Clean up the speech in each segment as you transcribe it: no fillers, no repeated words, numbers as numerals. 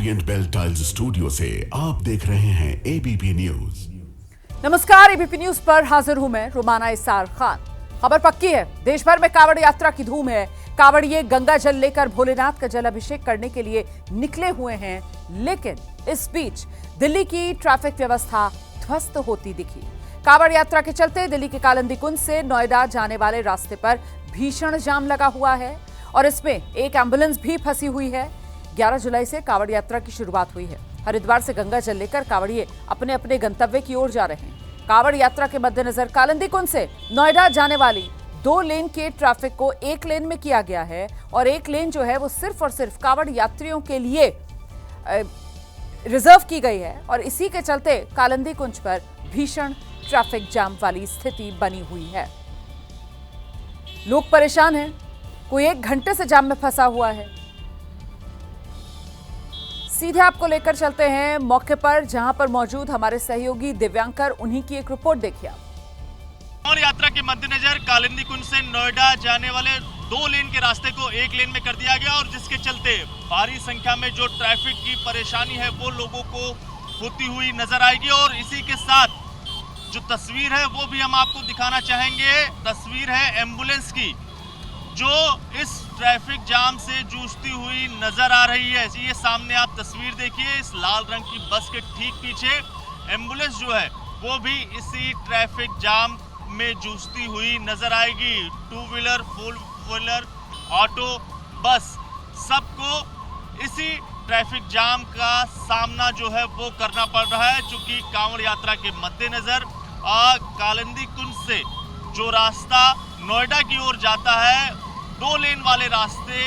Orient bell tiles studio से आप देख रहे हैं एबीपी न्यूज। नमस्कार, एबीपी न्यूज पर हाजिर हूं मैं रुमाना इसार खान। खबर पक्की है, देश भर में कांवड़ यात्रा की धूम है। कांवड़िए गंगा जल लेकर भोलेनाथ का जल अभिषेक करने के लिए निकले हुए हैं, लेकिन इस बीच दिल्ली की ट्रैफिक व्यवस्था ध्वस्त होती दिखी। कांवड़ यात्रा के चलते दिल्ली के कालिंदी कुंज से नोएडा जाने वाले रास्ते पर भीषण जाम लगा हुआ है और इसमें एक एम्बुलेंस भी फंसी हुई है। 11 जुलाई से कांवड़ यात्रा की शुरुआत हुई है। हरिद्वार से गंगा जल लेकर कांवड़िए अपने अपने गंतव्य की ओर जा रहे हैं। कांवड़ यात्रा के मद्देनजर कालिंदी कुंज से नोएडा जाने वाली 2 लेन के ट्रैफिक को 1 लेन में किया गया है और 1 लेन जो है वो सिर्फ और सिर्फ कांवड़ यात्रियों के लिए रिजर्व की गई है और इसी के चलते कालिंदी कुंज पर भीषण ट्रैफिक जाम वाली स्थिति बनी हुई है। लोग परेशान हैं, कोई 1 घंटे से जाम में फंसा हुआ है। सीधे आपको लेकर चलते हैं मौके पर, जहां पर मौजूद हमारे सहयोगी दिव्यांकर, उन्हीं की एक रिपोर्ट देखिए। कांवड़ यात्रा के मद्देनजर कालिंदी कुंज से नोएडा जाने वाले 2 लेन के रास्ते को 1 लेन में कर दिया गया और जिसके चलते भारी संख्या में जो ट्रैफिक की परेशानी है वो लोगों को होती हुई नजर आएगी। और इसी के साथ जो तस्वीर है वो भी हम आपको दिखाना चाहेंगे। तस्वीर है एम्बुलेंस की जो इस ट्रैफिक जाम से जूझती हुई नजर आ रही है। ये सामने आप तस्वीर देखिए, इस लाल रंग की बस के ठीक पीछे एम्बुलेंस जो है वो भी इसी ट्रैफिक जाम में जूझती हुई नजर आएगी। 2 व्हीलर, 4 व्हीलर, ऑटो, बस सबको इसी ट्रैफिक जाम का सामना जो है वो करना पड़ रहा है। चूंकि कांवड़ यात्रा के मद्देनजर कालिंदी कुंज से जो रास्ता नोएडा की ओर जाता है, 2 लेन वाले रास्ते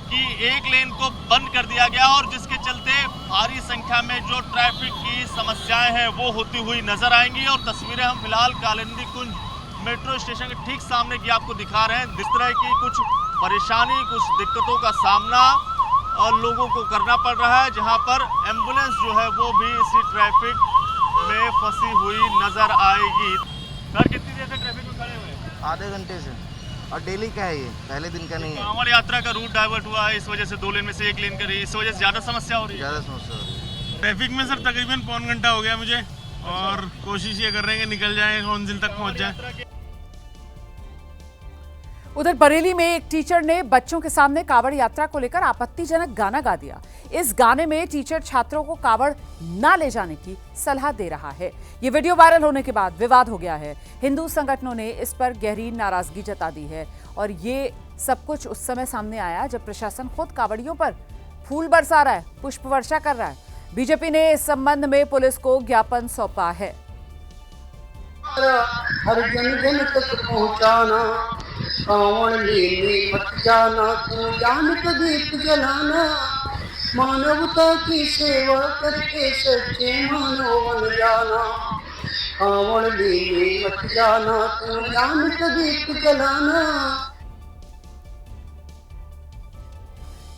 की 1 लेन को बंद कर दिया गया और जिसके चलते भारी संख्या में जो ट्रैफिक की समस्याएं हैं वो होती हुई नजर आएंगी। और तस्वीरें हम फिलहाल कालिंदी कुंज मेट्रो स्टेशन के ठीक सामने की आपको दिखा रहे हैं। जिस तरह की कुछ परेशानी, कुछ दिक्कतों का सामना और लोगों को करना पड़ रहा है, जहां पर एम्बुलेंस जो है वो भी इसी ट्रैफिक में फंसी हुई नजर आएगी। सर, कितनी देर से ट्रैफिक में खड़े हुए हैं? आधे घंटे से। और डेली का है, ये पहले दिन का नहीं है। कांवड़ यात्रा का रूट डाइवर्ट हुआ है, इस वजह से 2 लेन में से 1 लेन कर रही है, इस वजह से ज्यादा समस्या हो रही है। ज़्यादा समस्या हो रही है। ट्रैफिक में सर तकरीबन पौन घंटा हो गया मुझे और कोशिश ये कर रहे हैं कि निकल जाए, मंजिल तक पहुंच जाए। उधर बरेली में एक टीचर ने बच्चों के सामने कांवड़ यात्रा को लेकर आपत्तिजनक गाना गा दिया। इस गाने में टीचर छात्रों को कांवड़ ना ले जाने की सलाह दे रहा है। ये वीडियो वायरल होने के बाद विवाद हो गया है। हिंदू संगठनों ने इस पर गहरी नाराजगी जता दी है और ये सब कुछ उस समय सामने आया जब प्रशासन खुद कांवड़ियों पर फूल बरसा रहा है, पुष्प वर्षा कर रहा है। बीजेपी ने इस संबंध में पुलिस को ज्ञापन सौंपा है। हर जन जन तक पहुंचाना, कांवड़ लेने मत जाना, तू जान का दीप जलाना, मानवता की सेवा करके सच्चे मानव बन जाना, कांवड़ लेने मत जाना, तू जान का दीप जलाना।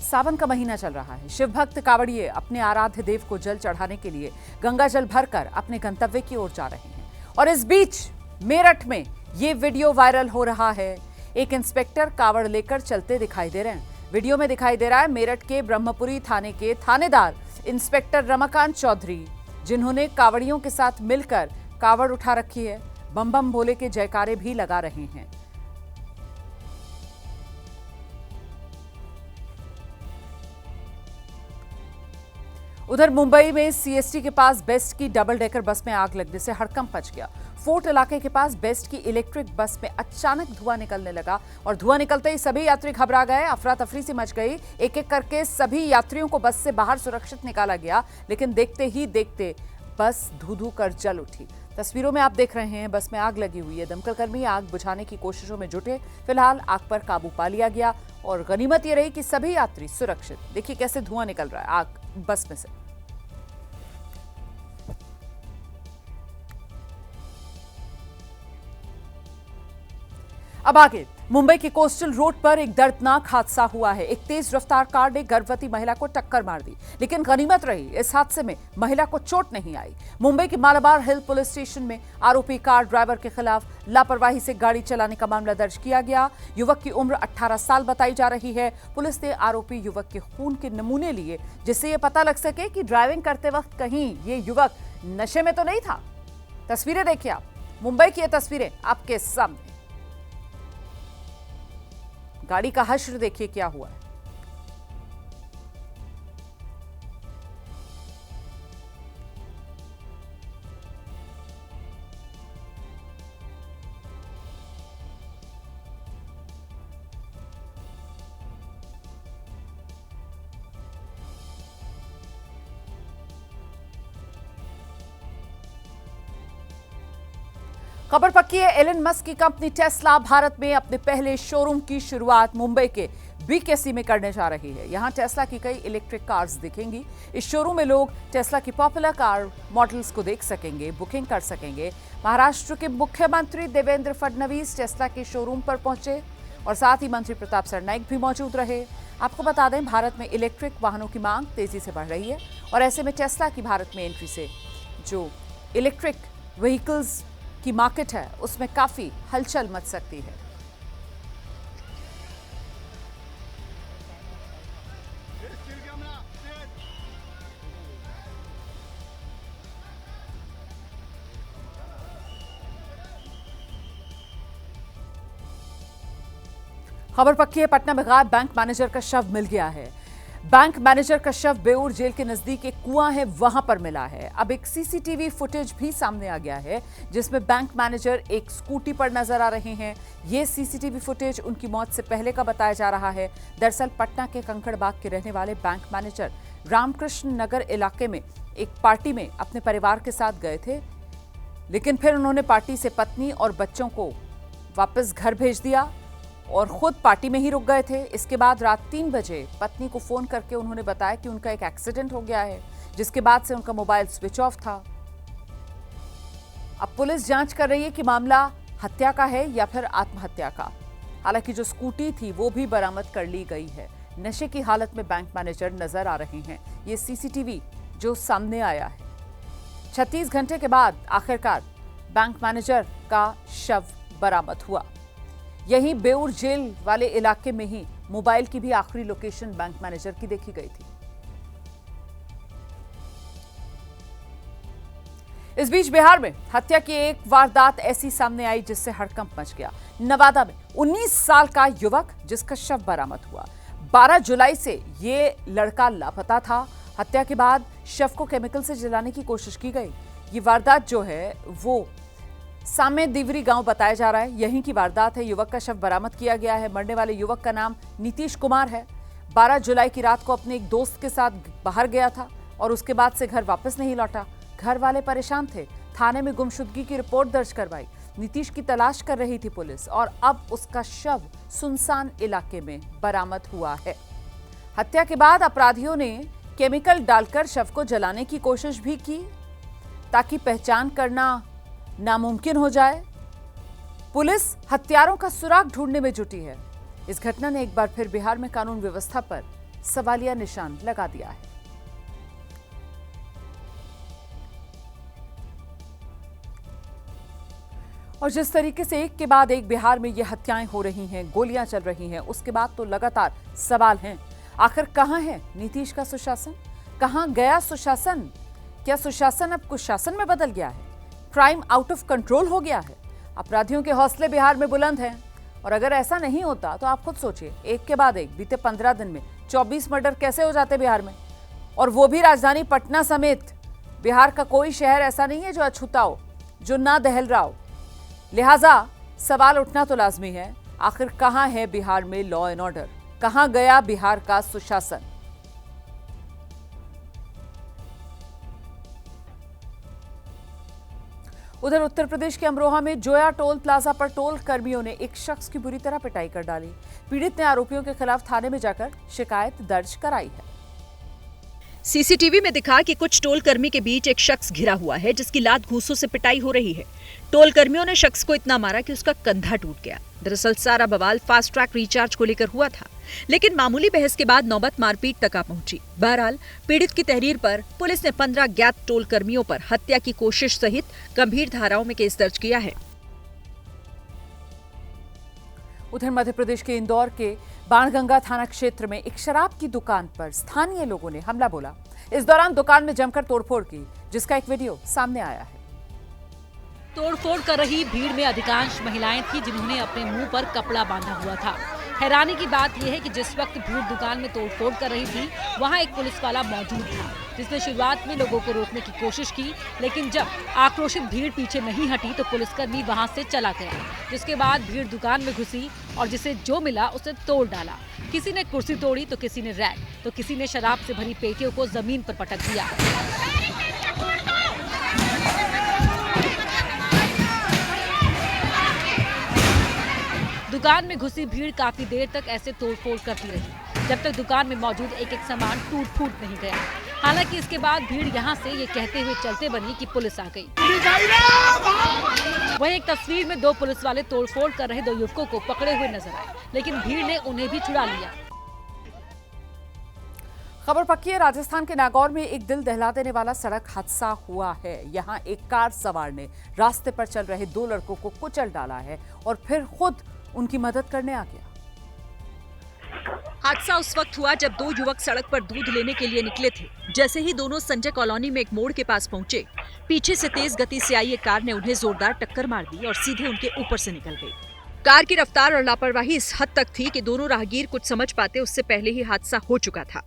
सावन का महीना चल रहा है। शिव भक्त कांवड़िए अपने आराध्य देव को जल चढ़ाने के लिए गंगा जल भरकर अपने गंतव्य की ओर जा रहे हैं और इस बीच मेरठ में ये वीडियो वायरल हो रहा है। एक इंस्पेक्टर कांवड़ लेकर चलते दिखाई दे रहे हैं। वीडियो में दिखाई दे रहा है मेरठ के ब्रह्मपुरी थाने के थानेदार इंस्पेक्टर रमाकांत चौधरी, जिन्होंने कांवड़ियों के साथ मिलकर कांवड़ उठा रखी है। बम बम भोले के जयकारे भी लगा रहे हैं। उधर मुंबई में सीएसटी के पास बेस्ट की डबल डेकर बस में आग लगने से हड़कंप मच गया। फोर्ट इलाके के पास बेस्ट की इलेक्ट्रिक बस में अचानक धुआं निकलने लगा और धुआं निकलते ही सभी यात्री घबरा गए। अफरा तफरी सी मच गई। एक एक करके सभी यात्रियों को बस से बाहर सुरक्षित निकाला गया, लेकिन देखते ही देखते बस धू धू कर जल उठी। तस्वीरों में आप देख रहे हैं बस में आग लगी हुई है। दमकल कर्मी आग बुझाने की कोशिशों में जुटे। फिलहाल आग पर काबू पा लिया गया और गनीमत ये रही कि सभी यात्री सुरक्षित। देखिए कैसे धुआं निकल रहा है आग बस में से। अब आगे मुंबई के कोस्टल रोड पर एक दर्दनाक हादसा हुआ है। एक तेज रफ्तार कार ने गर्भवती महिला को टक्कर मार दी, लेकिन गनीमत रही इस हादसे में महिला को चोट नहीं आई। मुंबई के मालाबार हिल पुलिस स्टेशन में आरोपी कार ड्राइवर के खिलाफ लापरवाही से गाड़ी चलाने का मामला दर्ज किया गया। युवक की उम्र 18 साल बताई जा रही है। पुलिस ने आरोपी युवक के खून के नमूने लिए, जिससे यह पता लग सके कि ड्राइविंग करते वक्त कहीं ये युवक नशे में तो नहीं था। तस्वीरें देखिए आप, मुंबई की ये तस्वीरें आपके सामने। गाड़ी का हश्र देखिए क्या हुआ है। खबर पक्की है, एलन मस्क की कंपनी टेस्ला भारत में अपने पहले शोरूम की शुरुआत मुंबई के बीकेसी में करने जा रही है। यहां टेस्ला की कई इलेक्ट्रिक कार्स दिखेंगी। इस शोरूम में लोग टेस्ला की पॉपुलर कार मॉडल्स को देख सकेंगे, बुकिंग कर सकेंगे। महाराष्ट्र के मुख्यमंत्री देवेंद्र फडणवीस टेस्ला के शोरूम पर पहुंचे और साथ ही मंत्री प्रताप सरनाइक भी मौजूद रहे। आपको बता दें, भारत में इलेक्ट्रिक वाहनों की मांग तेजी से बढ़ रही है और ऐसे में टेस्ला की भारत में एंट्री से जो इलेक्ट्रिक व्हीकल्स की मार्केट है उसमें काफी हलचल मच सकती है। खबर पक्की है, पटना में गायब बैंक मैनेजर का शव मिल गया है। बैंक मैनेजर का शव बेऊर जेल के नजदीक एक कुआं है, वहां पर मिला है। अब एक सीसीटीवी फुटेज भी सामने आ गया है जिसमें बैंक मैनेजर एक स्कूटी पर नजर आ रहे हैं। ये सीसीटीवी फुटेज उनकी मौत से पहले का बताया जा रहा है। दरअसल पटना के कंकड़बाग के रहने वाले बैंक मैनेजर रामकृष्ण नगर इलाके में एक पार्टी में अपने परिवार के साथ गए थे, लेकिन फिर उन्होंने पार्टी से पत्नी और बच्चों को वापस घर भेज दिया और खुद पार्टी में ही रुक गए थे। इसके बाद रात 3 बजे पत्नी को फोन करके उन्होंने बताया कि उनका एक एक्सीडेंट हो गया है, जिसके बाद से उनका मोबाइल स्विच ऑफ था। अब पुलिस जांच कर रही है कि मामला हत्या का है या फिर आत्महत्या का। हालांकि जो स्कूटी थी वो भी बरामद कर ली गई है। नशे की हालत में बैंक मैनेजर नजर आ रहे हैं। ये सीसीटीवी जो सामने आया है, 36 घंटे के बाद आखिरकार बैंक मैनेजर का शव बरामद हुआ। यहीं बेऊर जेल वाले इलाके में ही मोबाइल की भी आखिरी लोकेशन बैंक मैनेजर की देखी गई थी। इस बीच बिहार में हत्या की एक वारदात ऐसी सामने आई जिससे हड़कंप मच गया। नवादा में 19 साल का युवक जिसका शव बरामद हुआ। 12 जुलाई से ये लड़का लापता था। हत्या के बाद शव को केमिकल से जलाने की कोशिश की गई। ये वारदात जो है वो सामे दिवरी गांव बताया जा रहा है, यहीं की वारदात है। युवक का शव बरामद किया गया है। मरने वाले युवक का नाम नीतीश कुमार है। 12 जुलाई की रात को अपने एक दोस्त के साथ बाहर गया था और उसके बाद से घर वापस नहीं लौटा। घर वाले परेशान थे, थाने में गुमशुदगी की रिपोर्ट दर्ज करवाई। नीतीश की तलाश कर रही थी पुलिस और अब उसका शव सुनसान इलाके में बरामद हुआ है। हत्या के बाद अपराधियों ने केमिकल डालकर शव को जलाने की कोशिश भी की ताकि पहचान करना नामुमकिन हो जाए। पुलिस हत्यारों का सुराग ढूंढने में जुटी है। इस घटना ने एक बार फिर बिहार में कानून व्यवस्था पर सवालिया निशान लगा दिया है। और जिस तरीके से एक के बाद एक बिहार में ये हत्याएं हो रही हैं, गोलियां चल रही हैं, उसके बाद तो लगातार सवाल हैं, आखिर कहां है नीतीश का सुशासन? कहां गया सुशासन? क्या सुशासन अब कुशासन में बदल गया है? क्राइम आउट ऑफ कंट्रोल हो गया है? अपराधियों के हौसले बिहार में बुलंद हैं और अगर ऐसा नहीं होता तो आप खुद सोचिए, एक के बाद एक बीते 15 दिन में 24 मर्डर कैसे हो जाते बिहार में, और वो भी राजधानी पटना समेत। बिहार का कोई शहर ऐसा नहीं है जो अछूता हो, जो ना दहल रहा हो। लिहाजा सवाल उठना तो लाजमी है, आखिर कहां है बिहार में लॉ एंड ऑर्डर? कहां गया बिहार का सुशासन? उधर उत्तर प्रदेश के अमरोहा में जोया टोल प्लाजा पर टोल कर्मियों ने एक शख्स की बुरी तरह पिटाई कर डाली। पीड़ित ने आरोपियों के खिलाफ थाने में जाकर शिकायत दर्ज कराई है। सीसीटीवी में दिखा कि कुछ टोल कर्मी के बीच एक शख्स घिरा हुआ है जिसकी लात घूंसों से पिटाई हो रही है। टोल कर्मियों ने शख्स को इतना मारा कि उसका कंधा टूट गया। दरअसल सारा बवाल फास्ट ट्रैक रिचार्ज को लेकर हुआ था, लेकिन मामूली बहस के बाद नौबत मारपीट तक आ पहुंची। बहरहाल पीड़ित की तहरीर पर पुलिस ने 15 ज्ञात टोल कर्मियों पर हत्या की कोशिश सहित गंभीर धाराओं में केस दर्ज किया है। उधर मध्य प्रदेश के इंदौर के बाणगंगा थाना क्षेत्र में एक शराब की दुकान पर स्थानीय लोगों ने हमला बोला। इस दौरान दुकान में जमकर तोड़फोड़ की, जिसका एक वीडियो सामने आया है। तोड़फोड़ कर रही भीड़ में अधिकांश महिलाएं थी जिन्होंने अपने मुंह पर कपड़ा बांधा हुआ था। हैरानी की बात यह है कि जिस वक्त भीड़ दुकान में तोड़फोड़ कर रही थी वहां एक पुलिस वाला मौजूद था, जिसने शुरुआत में लोगों को रोकने की कोशिश की, लेकिन जब आक्रोशित भीड़ पीछे नहीं हटी तो पुलिसकर्मी वहां से चला गया। जिसके बाद भीड़ दुकान में घुसी और जिसे जो मिला उसे तोड़ डाला। किसी ने कुर्सी तोड़ी तो किसी ने रैक, तो किसी ने शराब से भरी पेटियों को जमीन पर पटक दिया। दुकान में घुसी भीड़ काफी देर तक ऐसे तोड़फोड़ करती रही जब तक दुकान में मौजूद एक एक सामान टूट फूट नहीं गया। हालांकि इसके बाद भीड़ यहां से ये कहते हुए चलते बनी कि पुलिस आ गई। वहीं एक तस्वीर में 2 पुलिस वाले तोड़फोड़ कर रहे 2 युवकों को पकड़े हुए नजर आए, लेकिन भीड़ ने उन्हें भी छुड़ा लिया। खबर पक्की है, राजस्थान के नागौर में एक दिल दहला देने वाला सड़क हादसा हुआ है। यहां एक कार सवार ने रास्ते पर चल रहे 2 लड़कों को कुचल डाला है और फिर खुद उनकी मदद करने आ गया। हादसा उस वक्त हुआ जब 2 युवक सड़क पर दूध लेने के लिए निकले थे। जैसे ही दोनों संजय कॉलोनी में एक मोड़ के पास पहुंचे, पीछे से तेज गति से आई एक कार ने उन्हें जोरदार टक्कर मार दी और सीधे उनके ऊपर से निकल गई। कार की रफ्तार और लापरवाही इस हद तक थी कि दोनों राहगीर कुछ समझ पाते उससे पहले ही हादसा हो चुका था।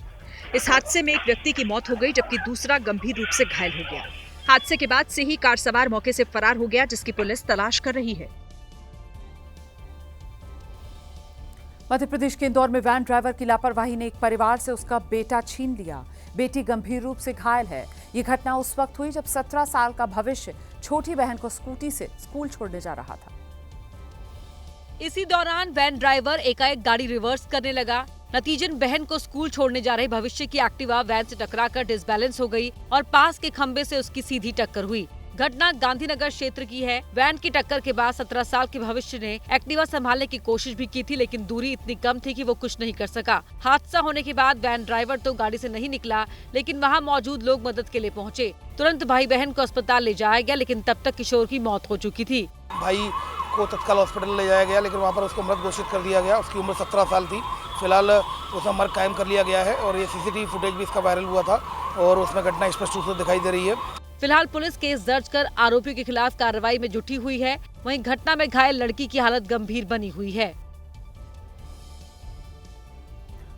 इस हादसे में एक व्यक्ति की मौत हो गई जबकि दूसरा गंभीर रूप से घायल हो गया। हादसे के बाद से ही कार सवार मौके से फरार हो गया, जिसकी पुलिस तलाश कर रही है। मध्य प्रदेश के इंदौर में वैन ड्राइवर की लापरवाही ने एक परिवार से उसका बेटा छीन लिया। बेटी गंभीर रूप से घायल है। ये घटना उस वक्त हुई जब 17 साल का भविष्य छोटी बहन को स्कूटी से स्कूल छोड़ने जा रहा था। इसी दौरान वैन ड्राइवर एकाएक गाड़ी रिवर्स करने लगा। नतीजन बहन को स्कूल छोड़ने जा रहे भविष्य की एक्टिवा वैन से टकराकर डिसबैलेंस हो गई और पास के खंबे से उसकी सीधी टक्कर हुई। घटना गांधीनगर क्षेत्र की है। वैन की टक्कर के बाद 17 साल के भविष्य ने एक्टिवा संभालने की कोशिश भी की थी, लेकिन दूरी इतनी कम थी कि वो कुछ नहीं कर सका। हादसा होने के बाद वैन ड्राइवर तो गाड़ी से नहीं निकला, लेकिन वहां मौजूद लोग मदद के लिए पहुंचे। तुरंत भाई बहन को अस्पताल ले जाया गया, लेकिन तब तक किशोर की मौत हो चुकी थी। भाई को तत्काल हॉस्पिटल ले जाया गया, लेकिन वहाँ पर उसको मृत घोषित कर दिया गया। उसकी उम्र 17 साल थी। फिलहाल उसका मर्ग कायम कर लिया गया है और ये सीसीटीवी फुटेज भी इसका वायरल हुआ था और उसमें घटना स्पष्ट रूप से दिखाई दे रही है। फिलहाल पुलिस केस दर्ज कर आरोपियों के खिलाफ कार्रवाई में जुटी हुई है। वहीं घटना में घायल लड़की की हालत गंभीर बनी हुई है।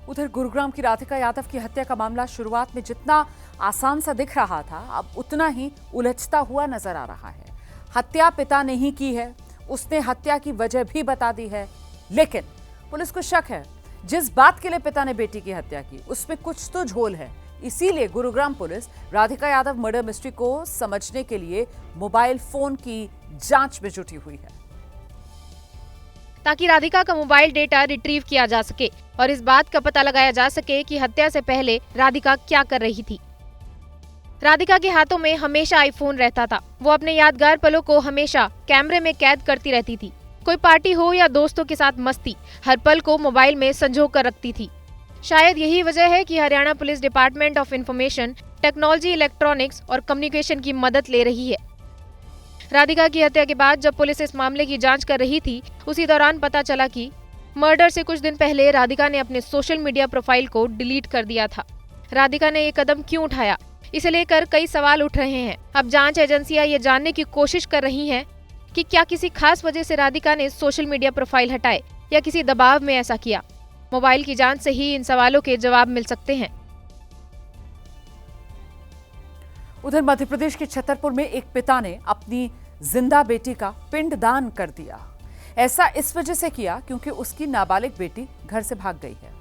उधर गुरुग्राम की राधिका यादव की हत्या का मामला शुरुआत में जितना आसान सा दिख रहा था, अब उतना ही उलझता हुआ नजर आ रहा है। हत्या पिता ने ही की है, उसने हत्या की वजह भी बता दी है, लेकिन पुलिस को शक है जिस बात के लिए पिता ने बेटी की हत्या की उसमें कुछ तो झोल है। इसीलिए Gurugram police Radhika Yadav murder mystery को समझने के लिए मोबाइल फोन की जांच में जुटी हुई है, ताकि राधिका का मोबाइल डेटा रिट्रीव किया जा सके और इस बात का पता लगाया जा सके कि हत्या से पहले राधिका क्या कर रही थी। राधिका के हाथों में हमेशा आईफोन रहता था। वो अपने यादगार पलों को हमेशा कैमरे में कैद करती रहती थी। कोई पार्टी हो या दोस्तों के साथ मस्ती, हर पल को मोबाइल में संजो कर रखती थी। शायद यही वजह है कि Haryana police department of information technology, electronics और कम्युनिकेशन की मदद ले रही है। राधिका की हत्या के बाद जब पुलिस इस मामले की जांच कर रही थी, उसी दौरान पता चला कि मर्डर से कुछ दिन पहले राधिका ने अपने सोशल मीडिया प्रोफाइल को डिलीट कर दिया था। राधिका ने ये कदम क्यों उठाया, इसे लेकर कई सवाल उठ रहे हैं। अब जांच एजेंसियां ये जानने की कोशिश कर रही हैं कि क्या किसी खास वजह से राधिका ने सोशल मीडिया प्रोफाइल हटाए या किसी दबाव में ऐसा किया। मोबाइल की जांच से ही इन सवालों के जवाब मिल सकते हैं। उधर मध्य प्रदेश के छतरपुर में एक पिता ने अपनी जिंदा बेटी का पिंडदान कर दिया। ऐसा इस वजह से किया क्योंकि उसकी नाबालिग बेटी घर से भाग गई है।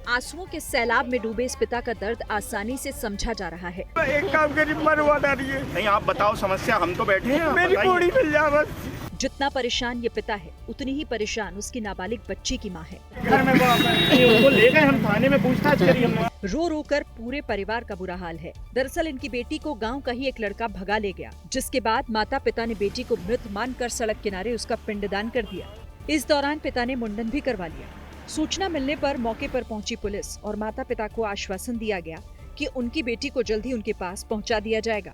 आंसुओं के सैलाब में डूबे इस पिता का दर्द आसानी से समझा जा रहा है। एक काम करिए, मरवा डालिए। नहीं आप बताओ समस्या, हम तो बैठे हैं, मेरी पूरी मिल जाए बस। जितना परेशान ये पिता है, उतनी ही परेशान उसकी नाबालिग बच्ची की मां है। घर में उनको ले गए, हम थाने में पूछताछ करी हमने। रो रो कर पूरे परिवार का बुरा हाल है। दरअसल इनकी बेटी को गांव का ही एक लड़का भगा ले गया, जिसके बाद माता पिता ने बेटी को मृत मानकर सड़क किनारे उसका पिंडदान कर दिया। इस दौरान पिता ने मुंडन भी करवा लिया। सूचना मिलने पर मौके पर पहुंची पुलिस और माता पिता को आश्वासन दिया गया कि उनकी बेटी को जल्द ही उनके पास पहुंचा दिया जाएगा।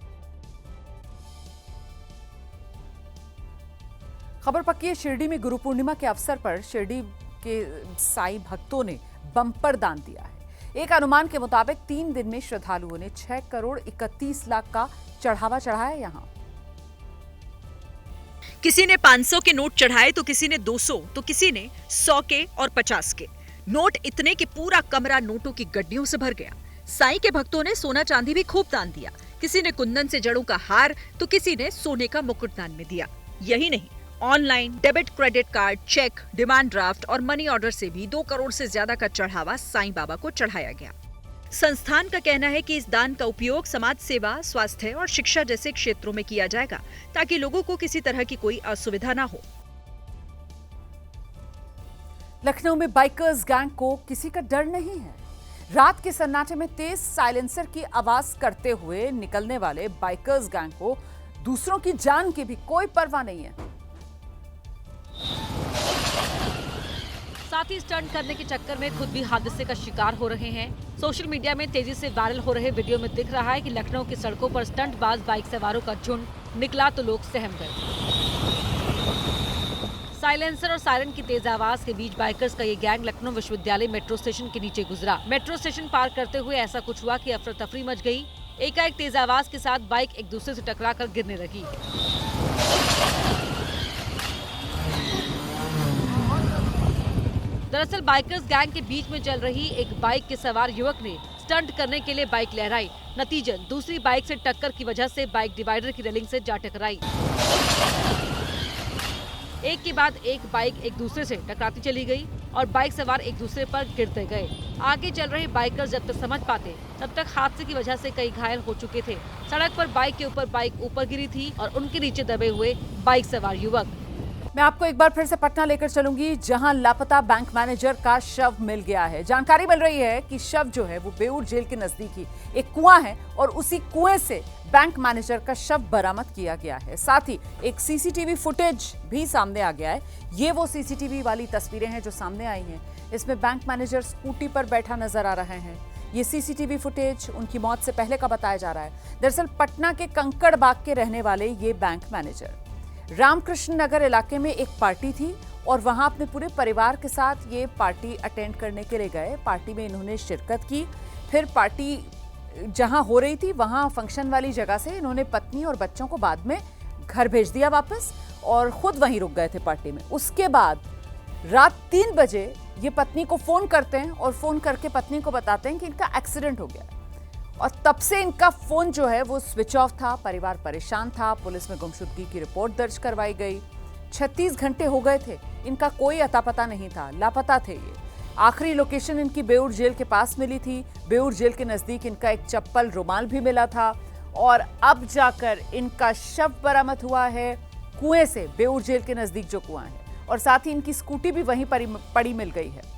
खबर पक्की है, शिरडी में गुरु पूर्णिमा के अवसर पर शिरडी के साईं भक्तों ने बम्पर दान दिया है। एक अनुमान के मुताबिक 3 दिन में श्रद्धालुओं ने 6 करोड़ 31 लाख का चढ़ावा चढ़ाया। यहाँ किसी ने 500 के नोट चढ़ाए तो किसी ने 200 तो किसी ने 100 के और 50 के नोट, इतने कि पूरा कमरा नोटों की गड्डियों से भर गया। साईं के भक्तों ने सोना चांदी भी खूब दान दिया। किसी ने कुंदन से जड़ों का हार तो किसी ने सोने का मुकुट दान में दिया। यही नहीं, online debit, credit card, cheque, demand draft और मनी ऑर्डर से भी 2 करोड़ से ज्यादा का चढ़ावा साईं बाबा को चढ़ाया गया। संस्थान का कहना है कि इस दान का उपयोग समाज सेवा, स्वास्थ्य और शिक्षा जैसे क्षेत्रों में किया जाएगा, ताकि लोगों को किसी तरह की कोई असुविधा ना हो। लखनऊ में बाइकर्स गैंग को किसी का डर नहीं है। रात के सन्नाटे में तेज साइलेंसर की आवाज करते हुए निकलने वाले बाइकर्स गैंग को दूसरों की जान की भी कोई परवाह नहीं है। साथ ही स्टंट करने के चक्कर में खुद भी हादसे का शिकार हो रहे हैं। सोशल मीडिया में तेजी से वायरल हो रहे वीडियो में दिख रहा है कि लखनऊ की सड़कों पर स्टंटबाज बाइक सवारों का झुंड निकला तो लोग सहम गए। साइलेंसर और सायरन की तेज आवाज के बीच बाइकर्स का ये गैंग लखनऊ विश्वविद्यालय मेट्रो स्टेशन के नीचे गुजरा। मेट्रो स्टेशन पार करते हुए ऐसा कुछ हुआ कि अफरा तफरी मच गई। एकाएक तेज आवाज के साथ बाइक एक दूसरे से टकराकर गिरने लगी। दरअसल बाइकर्स गैंग के बीच में चल रही एक बाइक के सवार युवक ने स्टंट करने के लिए बाइक लहराई। नतीजन दूसरी बाइक से टक्कर की वजह से बाइक डिवाइडर की रेलिंग से जा टकराई। एक के बाद एक बाइक एक दूसरे से टकराती चली गई और बाइक सवार एक दूसरे पर गिरते गए। आगे चल रहे बाइकर्स जब तक समझ पाते तब तक हादसे की वजह से कई घायल हो चुके थे। सड़क पर बाइक के ऊपर बाइक ऊपर गिरी थी और उनके नीचे दबे हुए बाइक सवार युवक। मैं आपको एक बार फिर से पटना लेकर चलूंगी, जहां लापता बैंक मैनेजर का शव मिल गया है। जानकारी मिल रही है कि शव जो है वो बेऊर जेल के नजदीक ही एक कुआं है और उसी कुएं से बैंक मैनेजर का शव बरामद किया गया है। साथ ही एक सीसीटीवी फुटेज भी सामने आ गया है। ये वो सीसीटीवी वाली तस्वीरें हैं जो सामने आई हैं। इसमें बैंक मैनेजर स्कूटी पर बैठा नजर आ रहे हैं। ये सीसीटीवी फुटेज उनकी मौत से पहले का बताया जा रहा है। दरअसल पटना के कंकड़ बाग के रहने वाले ये बैंक मैनेजर रामकृष्ण नगर इलाके में एक पार्टी थी और वहां अपने पूरे परिवार के साथ ये पार्टी अटेंड करने के लिए गए। पार्टी में इन्होंने शिरकत की। फिर पार्टी जहां हो रही थी वहां फंक्शन वाली जगह से इन्होंने पत्नी और बच्चों को बाद में घर भेज दिया वापस और खुद वहीं रुक गए थे पार्टी में। उसके बाद रात 3 बजे ये पत्नी को फोन करते हैं और फोन करके पत्नी को बताते हैं कि इनका एक्सीडेंट हो गया और तब से इनका फोन जो है वो स्विच ऑफ था। परिवार परेशान था। पुलिस में गुमशुदगी की रिपोर्ट दर्ज करवाई गई। 36 घंटे हो गए थे, इनका कोई अता पता नहीं था, लापता थे ये। आखिरी लोकेशन इनकी बेऊर जेल के पास मिली थी। बेऊर जेल के नजदीक इनका एक चप्पल रुमाल भी मिला था और अब जाकर इनका शव बरामद हुआ है कुएं से, बेऊर जेल के नजदीक जो कुआं है, और साथ ही इनकी स्कूटी भी वहीं पड़ी मिल गई है।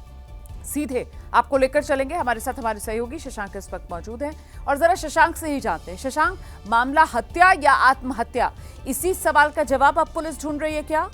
सीधे आपको लेकर चलेंगे, हमारे साथ हमारे सहयोगी शशांक इस वक्त मौजूद हैं और जरा शशांक से ही जानते हैं। शशांक, मामला हत्या या आत्महत्या, इसी सवाल का जवाब अब पुलिस ढूंढ रही है क्या?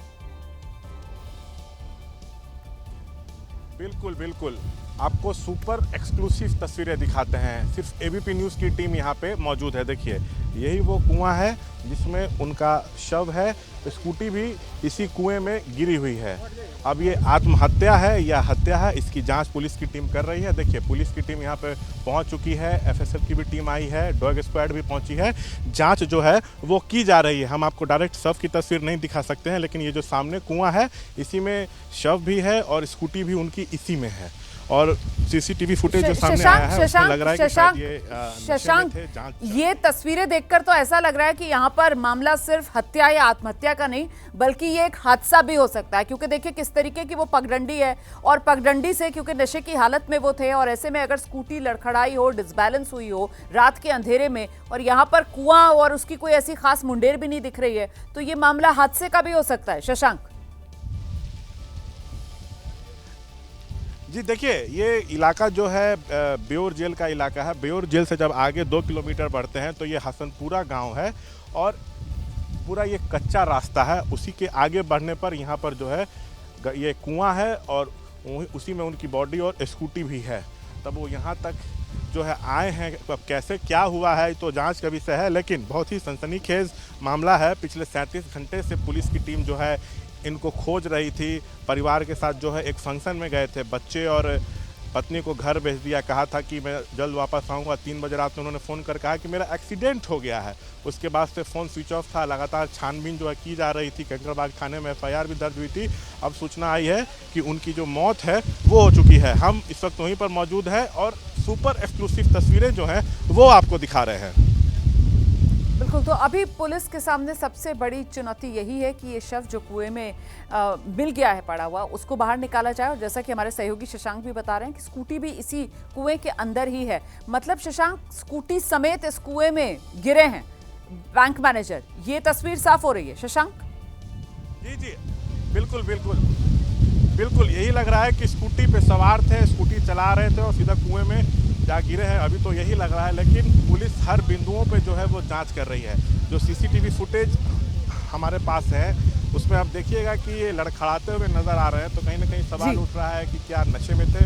बिल्कुल बिल्कुल, आपको सुपर एक्सक्लूसिव तस्वीरें दिखाते हैं। सिर्फ एबीपी न्यूज़ की टीम यहाँ पे मौजूद है। देखिए, यही वो कुआं है जिसमें उनका शव है। स्कूटी भी इसी कुएं में गिरी हुई है। अब ये आत्महत्या है या हत्या है, इसकी जांच पुलिस की टीम कर रही है। देखिए, पुलिस की टीम यहाँ पे पहुँच चुकी है। एफएसएल की भी टीम आई है, डॉग स्क्वाड भी पहुँची है। जांच जो है वो की जा रही है। हम आपको डायरेक्ट शव की तस्वीर नहीं दिखा सकते हैं, लेकिन ये जो सामने कुआं है इसी में शव भी है और स्कूटी भी उनकी इसी में है। और सीसीटीवी फुटेज जो सामने आया है उसमें लग रहा है कि शायद ये शशांक, ये तस्वीरें देखकर तो ऐसा लग रहा है कि यहाँ पर मामला सिर्फ हत्या या आत्महत्या का नहीं बल्कि ये एक हादसा भी हो सकता है, क्योंकि देखिए किस तरीके की वो पगडंडी है और पगडंडी से क्योंकि नशे की हालत में वो थे और ऐसे में अगर स्कूटी लड़खड़ाई हो, डिसबैलेंस हुई हो रात के अंधेरे में और यहाँ पर कुआं और उसकी कोई ऐसी खास मुंडेर भी नहीं दिख रही है, तो ये मामला हादसे का भी हो सकता है। शशांक जी देखिए, ये इलाका जो है बेउर जेल का इलाका है। बेउर जेल से जब आगे 2 किलोमीटर बढ़ते हैं तो ये हसनपुरा गांव है और पूरा ये कच्चा रास्ता है। उसी के आगे बढ़ने पर यहाँ पर जो है ये कुआं है और उसी में उनकी बॉडी और स्कूटी भी है। तब वो यहाँ तक जो है आए हैं। अब कैसे क्या हुआ है तो जांच का विषय है, लेकिन बहुत ही सनसनीखेज मामला है। पिछले 37 घंटे से पुलिस की टीम जो है इनको खोज रही थी। परिवार के साथ जो है एक फंक्शन में गए थे, बच्चे और पत्नी को घर भेज दिया, कहा था कि मैं जल्द वापस आऊँगा। 3 बजे रात में उन्होंने फ़ोन कर कहा कि मेरा एक्सीडेंट हो गया है। उसके बाद से फ़ोन स्विच ऑफ था। लगातार छानबीन जो है की जा रही थी। कंकड़बाग थाने में FIR भी दर्ज हुई थी। अब सूचना आई है कि उनकी जो मौत है वो हो चुकी है। हम इस वक्त वहीं पर मौजूद हैं और सुपर एक्सक्लूसिव तस्वीरें जो हैं वो आपको दिखा रहे हैं। बिल्कुल, तो अभी पुलिस के सामने सबसे बड़ी चुनौती यही है कि ये शव जो कुएं में मिल गया है पड़ा हुआ उसको बाहर निकाला जाए। और जैसा कि हमारे सहयोगी शशांक भी बता रहे हैं कि स्कूटी भी इसी कुएं के अंदर ही है। मतलब शशांक, स्कूटी समेत इस कुएं में गिरे हैं बैंक मैनेजर, ये तस्वीर साफ हो रही है। शशांक जी बिल्कुल बिल्कुल बिल्कुल यही लग रहा है कि स्कूटी पे सवार थे, स्कूटी चला रहे थे और सीधा कुएं में जा गिरे हैं। अभी तो यही लग रहा है, लेकिन पुलिस हर बिंदुओं पे जो है वो जांच कर रही है। जो सीसीटीवी फुटेज हमारे पास है उसमें आप देखिएगा कि ये लड़खड़ाते हुए नजर आ रहे हैं, तो कहीं ना कहीं सवाल उठ रहा है कि क्या नशे में थे।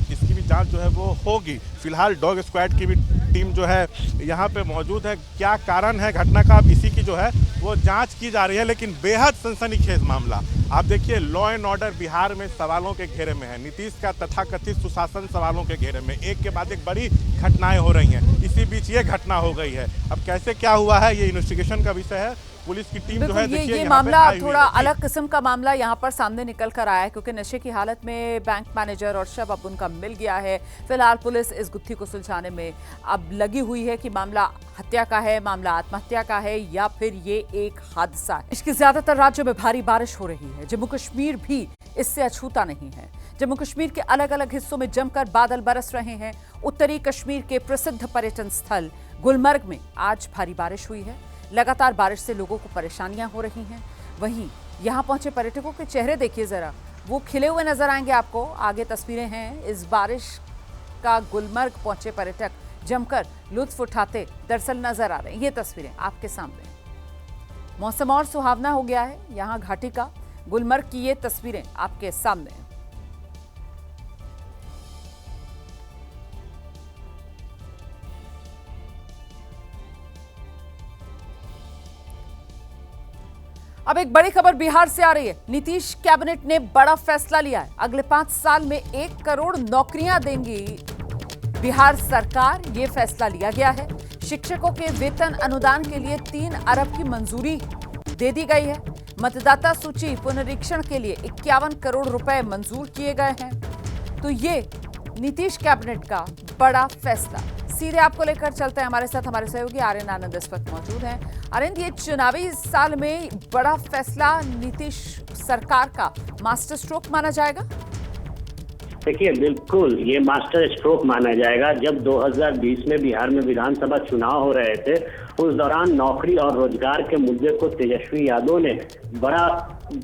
इसकी भी जांच जो है वो होगी। फिलहाल डॉग स्क्वाड की भी टीम जो है यहाँ पे मौजूद है। क्या कारण है घटना का, अब इसी की जो है वो जांच की जा रही है। लेकिन बेहद सनसनीखेज मामला। आप देखिए, लॉ एंड ऑर्डर बिहार में सवालों के घेरे में है। नीतीश का तथाकथित सुशासन सवालों के घेरे में। एक के बाद एक बड़ी घटनाएं हो रही हैं। इसी बीच ये घटना हो गई है। अब कैसे क्या हुआ है ये इन्वेस्टिगेशन का विषय है। पुलिस की टीम जो है देखिए ये मामला थोड़ा अलग किस्म का मामला यहाँ पर सामने निकल कर आया है, क्योंकि नशे की हालत में बैंक मैनेजर और शव अब उनका मिल गया है। फिलहाल पुलिस इस गुत्थी को सुलझाने में अब लगी हुई है कि मामला हत्या का है, मामला आत्महत्या का है या फिर ये एक हादसा है। इसके ज्यादातर राज्यों में भारी बारिश हो रही है। जम्मू कश्मीर भी इससे अछूता नहीं है। जम्मू कश्मीर के अलग अलग हिस्सों में जमकर बादल बरस रहे हैं। उत्तरी कश्मीर के प्रसिद्ध पर्यटन स्थल गुलमर्ग में आज भारी बारिश हुई है। लगातार बारिश से लोगों को परेशानियां हो रही हैं। वहीं यहां पहुंचे पर्यटकों के चेहरे देखिए जरा, वो खिले हुए नजर आएंगे आपको। आगे तस्वीरें हैं इस बारिश का। गुलमर्ग पहुंचे पर्यटक जमकर लुत्फ उठाते दरअसल नजर आ रहे हैं। ये तस्वीरें आपके सामने। मौसम और सुहावना हो गया है यहाँ घाटी का। गुलमर्ग की ये तस्वीरें आपके सामने। अब एक बड़ी खबर बिहार से आ रही है। नीतीश कैबिनेट ने बड़ा फैसला लिया है। अगले 5 साल में 1 करोड़ नौकरियां देंगी बिहार सरकार, ये फैसला लिया गया है। शिक्षकों के वेतन अनुदान के लिए 3 अरब की मंजूरी दे दी गई है। मतदाता सूची पुनरीक्षण के लिए 51 करोड़ रुपए मंजूर किए गए हैं। तो ये नीतीश कैबिनेट का बड़ा फैसला। सीधे आपको लेकर चलते हैं। हमारे साथ हमारे सहयोगी आर्यन आनंद इस वक्त मौजूद हैं। आर्यन, ये चुनावी साल में बड़ा फैसला नीतीश सरकार का मास्टर स्ट्रोक माना जाएगा? देखिए, बिल्कुल ये मास्टर स्ट्रोक माना जाएगा। जब 2020 में बिहार में विधानसभा चुनाव हो रहे थे, उस दौरान नौकरी और रोजगार के मुद्दे को तेजस्वी यादव ने बड़ा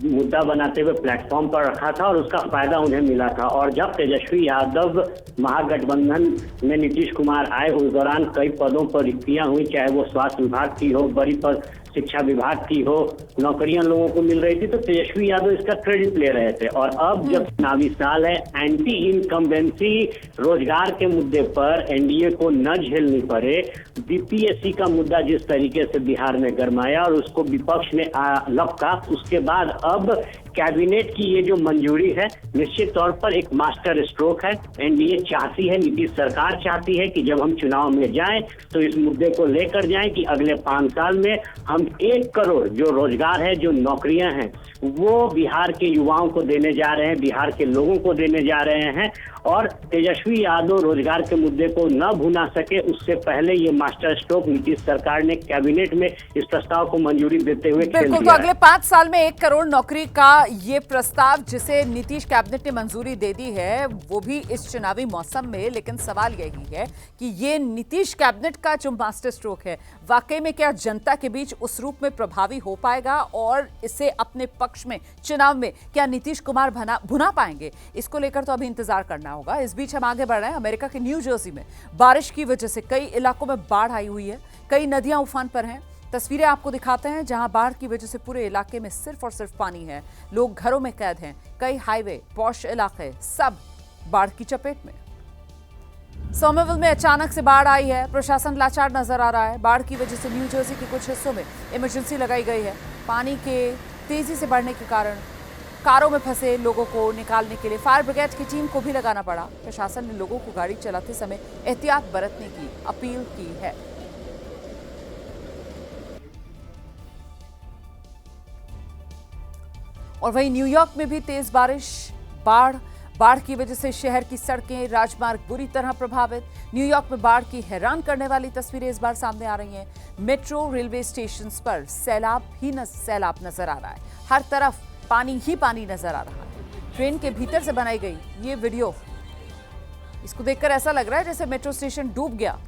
मुद्दा बनाते हुए प्लेटफॉर्म पर रखा था और उसका फायदा उन्हें मिला था। और जब तेजस्वी यादव महागठबंधन में नीतीश कुमार आए, उस दौरान कई पदों पर रिक्तियां हुई, चाहे वो स्वास्थ्य विभाग की हो, बड़ी पद शिक्षा विभाग की हो, नौकरियां लोगों को मिल रही थी, तो तेजस्वी यादव इसका क्रेडिट ले रहे थे। और अब जब चुनावी साल है, एंटी इनकम्बेंसी रोजगार के मुद्दे पर एनडीए को न झेलनी पड़े, बीपीएससी का मुद्दा जिस तरीके से बिहार में गरमाया और उसको विपक्ष ने लपका, उसके बाद अब कैबिनेट की ये जो मंजूरी है निश्चित तौर पर एक मास्टर स्ट्रोक है। एनडीए चाहती है, नीतीश सरकार चाहती है कि जब हम चुनाव में जाएं तो इस मुद्दे को लेकर जाएं कि अगले 5 साल में हम 1 करोड़ जो रोजगार है, जो नौकरियां हैं, वो बिहार के युवाओं को देने जा रहे हैं, बिहार के लोगों को देने जा रहे हैं। और तेजस्वी यादव रोजगार के मुद्दे को न भुना सके उससे पहले ये मास्टर स्ट्रोक नीतीश सरकार ने कैबिनेट में इस प्रस्ताव को मंजूरी देते हुए खेल बिल्कुल, दिया तो अगले 5 साल में 1 करोड़ नौकरी का ये प्रस्ताव जिसे नीतीश कैबिनेट ने मंजूरी दे दी है, वो भी इस चुनावी मौसम में। लेकिन सवाल यही है कि ये नीतीश कैबिनेट का जो मास्टर स्ट्रोक है, वाकई में क्या जनता के बीच उस रूप में प्रभावी हो पाएगा और इसे अपने पक्ष में चुनाव में क्या नीतीश कुमार भुना पाएंगे? इसको लेकर तो अभी इंतजार करना होगा। इस बीच हम आगे बढ़ रहे हैं। अमेरिका के न्यू जर्सी में बारिश की वजह से कई इलाकों में बाढ़ आई हुई है, कई नदियां उफान पर हैं। तस्वीरें आपको दिखाते हैं जहां बाढ़ की वजह से पूरे इलाके में सिर्फ और सिर्फ पानी है, लोग घरों में कैद हैं। कई हाईवे, पॉश इलाके सब बाढ़ की चपेट में। सोमरविल में अचानक से बाढ़ आई है, प्रशासन लाचार नजर आ रहा है। बाढ़ की वजह से न्यू जर्सी के कुछ हिस्सों में इमरजेंसी लगाई गई है। पानी के तेजी से बढ़ने के कारण कारों में फंसे लोगों को निकालने के लिए फायर ब्रिगेड की टीम को भी लगाना पड़ा। प्रशासन ने लोगों को गाड़ी चलाते समय एहतियात बरतने की अपील की है। और वहीं न्यूयॉर्क में भी तेज बारिश, बाढ़ की वजह से शहर की सड़कें, राजमार्ग बुरी तरह प्रभावित। न्यूयॉर्क में बाढ़ की हैरान करने वाली तस्वीरें इस बार सामने आ रही हैं। मेट्रो रेलवे स्टेशन पर सैलाब नजर आ रहा है, हर तरफ पानी ही पानी नजर आ रहा है। ट्रेन के भीतर से बनाई गई ये वीडियो, इसको देखकर ऐसा लग रहा है जैसे मेट्रो स्टेशन डूब गया।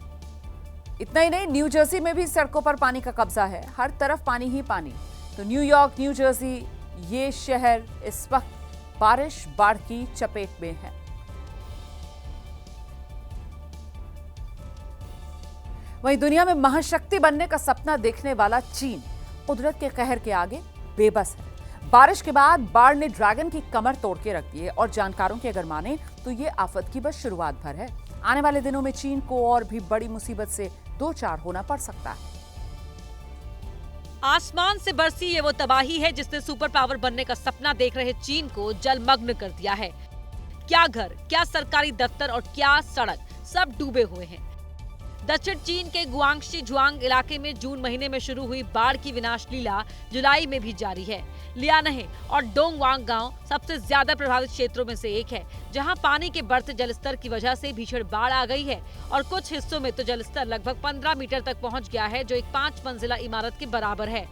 इतना ही नहीं, न्यू जर्सी में भी सड़कों पर पानी का कब्जा है, हर तरफ पानी ही पानी। तो न्यूयॉर्क, न्यू जर्सी, ये शहर इस वक्त बाढ़ की चपेट में है। वहीं दुनिया में महाशक्ति बनने का सपना देखने वाला चीन कुदरत के कहर के आगे बेबस है। बारिश के बाद बाढ़ ने ड्रैगन की कमर तोड़ के रख दी है और जानकारों की अगर माने तो ये आफत की बस शुरुआत भर है। आने वाले दिनों में चीन को और भी बड़ी मुसीबत से दो चार होना पड़ सकता है। आसमान से बरसी ये वो तबाही है जिसने सुपर पावर बनने का सपना देख रहे चीन को जलमग्न कर दिया है। क्या घर, क्या सरकारी दफ्तर और क्या सड़क, सब डूबे हुए हैं। दक्षिण चीन के गुआंगशी जुआंग इलाके में जून महीने में शुरू हुई बाढ़ की विनाश लीला जुलाई में भी जारी है। लियानहे और डोंगवांग गांव सबसे ज्यादा प्रभावित क्षेत्रों में से एक है, जहां पानी के बढ़ते जलस्तर की वजह से भीषण बाढ़ आ गई है और कुछ हिस्सों में तो जलस्तर लगभग 15 मीटर तक पहुंच गया है, जो एक 5 मंजिला इमारत के बराबर है।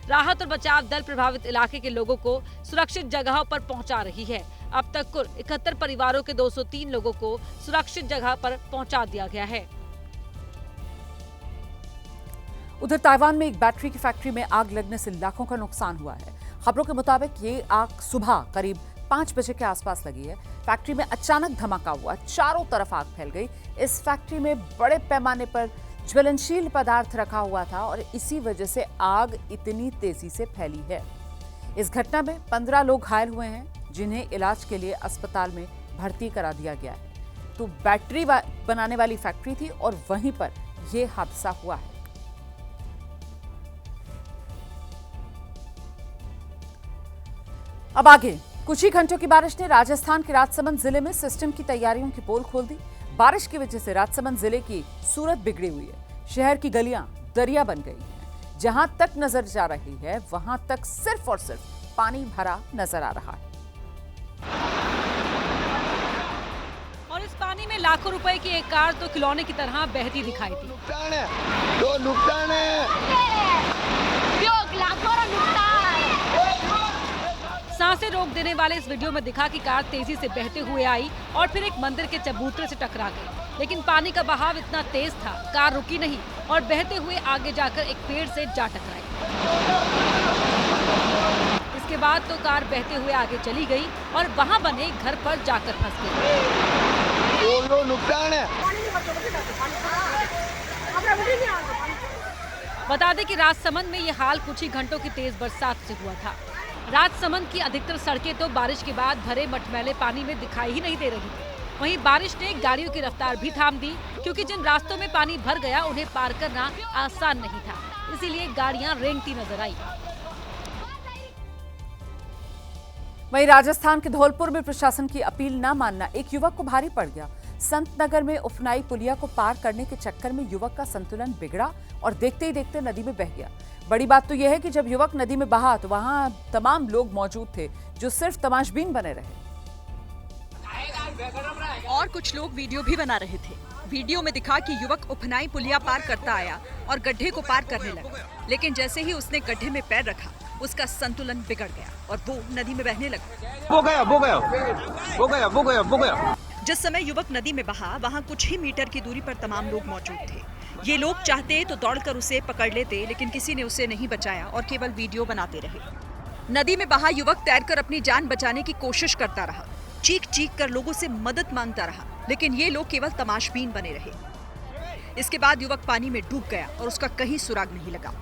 राहत और बचाव दल प्रभावित इलाके के लोगों को सुरक्षित जगहों पर पहुंचा रही है। अब तक कुल 71 परिवारों के 203 लोगों को सुरक्षित जगह पर पहुंचा दिया गया है। उधर ताइवान में एक बैटरी की फैक्ट्री में आग लगने से लाखों का नुकसान हुआ है। खबरों के मुताबिक ये आग सुबह करीब 5 बजे के आसपास लगी है। फैक्ट्री में अचानक धमाका हुआ, चारों तरफ आग फैल गई। इस फैक्ट्री में बड़े पैमाने पर ज्वलनशील पदार्थ रखा हुआ था और इसी वजह से आग इतनी तेजी से फैली है। इस घटना में 15 लोग घायल हुए हैं, जिन्हें इलाज के लिए अस्पताल में भर्ती करा दिया गया है। तो बैटरी बनाने वाली फैक्ट्री थी और वहीं पर यह हादसा हुआ है। अब आगे, कुछ ही घंटों की बारिश ने राजस्थान के राजसमंद जिले में सिस्टम की तैयारियों की पोल खोल दी। बारिश की वजह से राजसमंद जिले की सूरत बिगड़ी हुई है। शहर की गलियां दरिया बन गई हैं। जहां तक नजर जा रही है वहां तक सिर्फ और सिर्फ पानी भरा नजर आ रहा है। और इस पानी में लाखों रुपए की एक कार तो खिलौने की तरह बहती दिखाई दी। नुकसान सांसें रोक देने वाले इस वीडियो में दिखा कि कार तेजी से बहते हुए आई और फिर एक मंदिर के चबूतरे से टकरा गई। लेकिन पानी का बहाव इतना तेज था, कार रुकी नहीं और बहते हुए आगे जाकर एक पेड़ से जा टकराई। इसके बाद तो कार बहते हुए आगे चली गई और वहां बने घर पर जाकर फंस गई। नुकसान है। बता दें कि राजसमंद में ये हाल कुछ ही घंटों की तेज बरसात से हुआ था। राजसमंद की अधिकतर सड़कें तो बारिश के बाद भरे मटमैले पानी में दिखाई ही नहीं दे रही थी। वहीं बारिश ने गाड़ियों की रफ्तार भी थाम दी, क्योंकि जिन रास्तों में पानी भर गया उन्हें पार करना आसान नहीं था, इसीलिए गाड़ियां रेंगती नजर आई। वहीं राजस्थान के धौलपुर में प्रशासन की अपील न मानना एक युवक को भारी पड़ गया। संत नगर में उफनाई पुलिया को पार करने के चक्कर में युवक का संतुलन बिगड़ा और देखते ही देखते नदी में बह गया। बड़ी बात तो यह है कि जब युवक नदी में बहा तो वहां तमाम लोग मौजूद थे जो सिर्फ तमाशबीन बने रहे और कुछ लोग वीडियो भी बना रहे थे। वीडियो में दिखा कि युवक उफनाई पुलिया पार करता आया और गड्ढे को पार करने लगा, लेकिन जैसे ही उसने गड्ढे में पैर रखा उसका संतुलन बिगड़ गया और वो नदी में बहने लगा। जिस समय युवक नदी में बहा वहाँ कुछ ही मीटर की दूरी पर तमाम लोग मौजूद थे। ये लोग चाहते तो दौड़कर उसे पकड़ लेते, लेकिन किसी ने उसे नहीं बचाया और केवल वीडियो बनाते रहे। नदी में बहा युवक तैरकर अपनी जान बचाने की कोशिश करता रहा, चीख चीख कर लोगों से मदद मांगता रहा, लेकिन ये लोग केवल तमाशबीन बने रहे। इसके बाद युवक पानी में डूब गया और उसका कहीं सुराग नहीं लगा।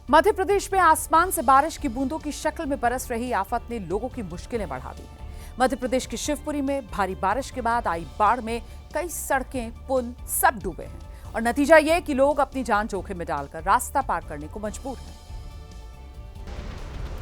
मध्य प्रदेश में आसमान से बारिश की बूंदों की शक्ल में बरस रही आफत ने लोगों की मुश्किलें बढ़ा दी हैं। मध्य प्रदेश के शिवपुरी में भारी बारिश के बाद आई बाढ़ में कई सड़कें, पुल सब डूबे हैं और नतीजा ये कि लोग अपनी जान जोखिम में डालकर रास्ता पार करने को मजबूर हैं।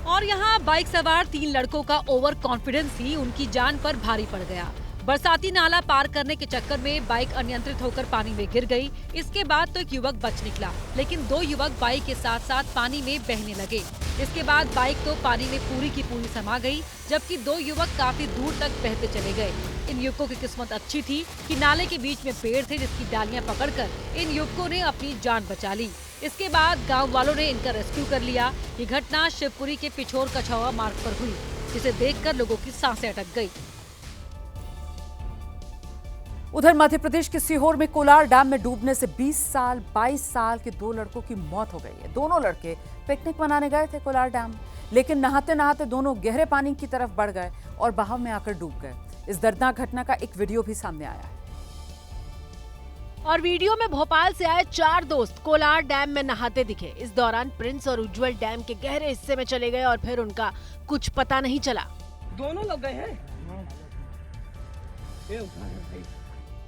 और यहाँ बाइक सवार 3 लड़कों का ओवर कॉन्फिडेंस ही उनकी जान पर भारी पड़ गया। बरसाती नाला पार करने के चक्कर में बाइक अनियंत्रित होकर पानी में गिर गई। इसके बाद तो एक युवक बच निकला, लेकिन 2 युवक बाइक के साथ साथ पानी में बहने लगे। इसके बाद बाइक तो पानी में पूरी की पूरी समा गई, जबकि 2 युवक काफी दूर तक बहते चले गए। इन युवकों की किस्मत अच्छी थी कि नाले के बीच में पेड़ थे जिसकी डालियां पकड़कर इन युवकों ने अपनी जान बचा ली। इसके बाद गाँव वालों ने इनका रेस्क्यू कर लिया। ये घटना शिवपुरी के पिछोर कछौआ मार्ग पर हुई, जिसे देखकर लोगों की सांसें अटक गई। उधर मध्य प्रदेश के सीहोर में कोलार डैम में डूबने से 22 साल के 2 लड़कों की मौत हो गई है। दोनों लड़के पिकनिक मनाने गए थे कोलार डैम, लेकिन नहाते नहाते दोनों गहरे पानी की तरफ बढ़ गए और बहाव में आकर डूब गए। इस दर्दनाक घटना का एक वीडियो भी सामने आया है। और वीडियो में भोपाल से आए 4 दोस्त कोलार डैम में नहाते दिखे। इस दौरान प्रिंस और उज्जवल डैम के गहरे हिस्से में चले गए और फिर उनका कुछ पता नहीं चला। दोनों लोग गए हैं।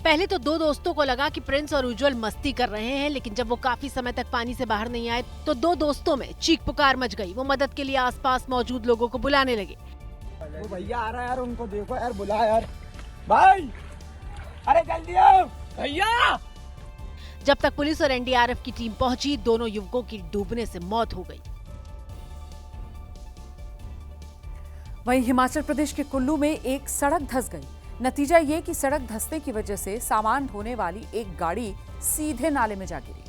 पहले तो 2 दोस्तों को लगा कि प्रिंस और उज्जवल मस्ती कर रहे हैं, लेकिन जब वो काफी समय तक पानी से बाहर नहीं आए तो 2 दोस्तों में चीख पुकार मच गई। वो मदद के लिए आसपास मौजूद लोगों को बुलाने लगे। वो भैया आ रहा है यार, उनको देखो यार, बुला यार भाई, अरे जल्दी आओ भैया। जब तक पुलिस और एनडीआरएफ की टीम पहुंची, दोनों युवकों की डूबने से मौत हो गई। वहीं हिमाचल प्रदेश के कुल्लू में एक सड़क धंस गई। नतीजा ये कि सड़क धंसने की वजह से सामान ढोने वाली एक गाड़ी सीधे नाले में जा गिरी